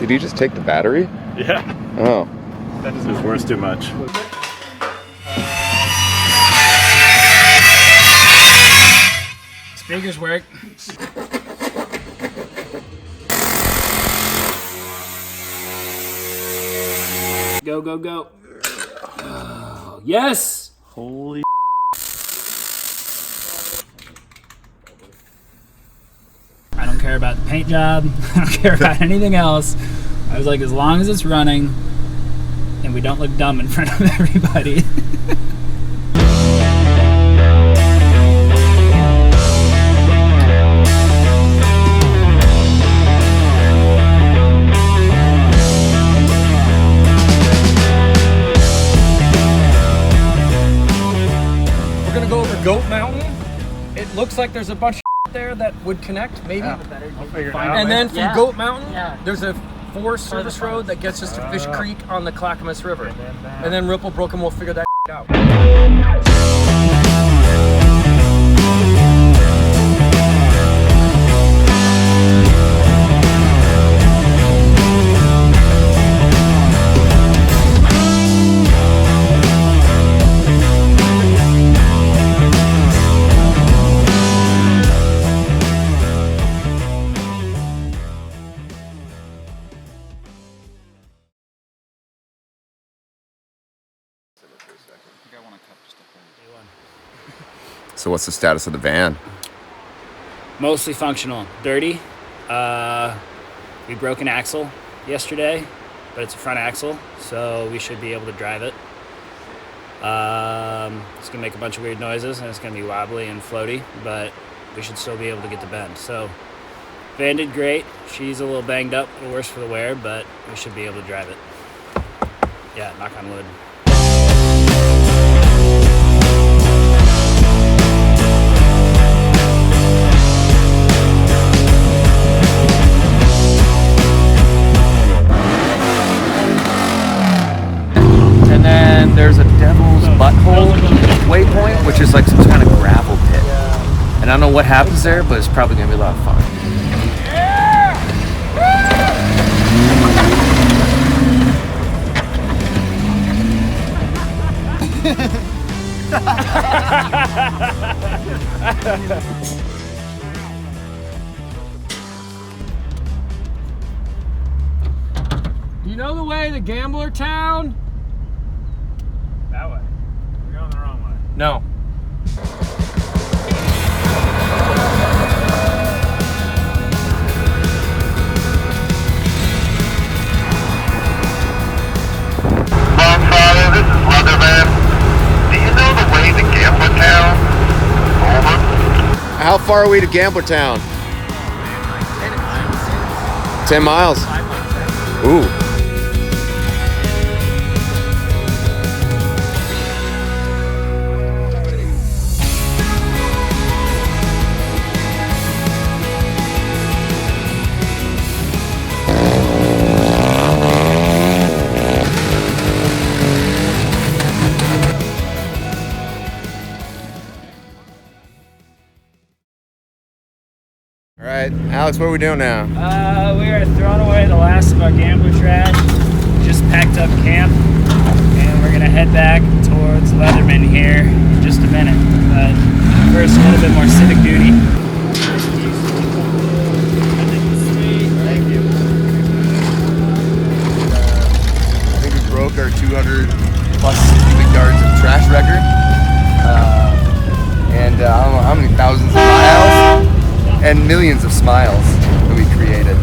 Did you just take the battery? Yeah. Oh. That just worth too much. Speakers work. Go, go, go. Oh, yes! Holy I don't care about the paint job. I don't care about anything else. I was like, as long as it's running and we don't look dumb in front of everybody. We're gonna go over Goat Mountain. It looks like there's a bunch of there that would connect, maybe. I'll figure it out. And then from Yeah. Goat Mountain, Yeah. there's a forest service road that gets us to Fish Creek on the Clackamas River. And then Ripple Brook, and we'll figure that out. So what's the status of the van? Mostly functional. Dirty. We broke an axle yesterday, but it's a front axle, so we should be able to drive it. It's gonna make a bunch of weird noises and it's gonna be wobbly and floaty, but we should still be able to get the bend. So van did great. She's a little banged up, a little worse for the wear, but we should be able to drive it. Yeah, knock on wood. And then there's a Devil's Butthole waypoint, which is like some kind of gravel pit. And I don't know what happens there, but it's probably gonna be a lot of fun. You know the way to Gamblertown? That way. We're going the wrong way. No. Father, this is Leatherman. Do you know the way to Gamblertown? Over. How far are we to Gamblertown? 10 miles. Ooh. All right, Alex, what are we doing now? We are throwing away the last of our gambler trash. Just packed up camp, and we're gonna head back towards Leatherman here in just a minute. But first, a little bit more civic duty. Thank you. I think we broke our 200 plus cubic yards of trash record. And I don't know how many thousands of miles and millions of smiles that we created.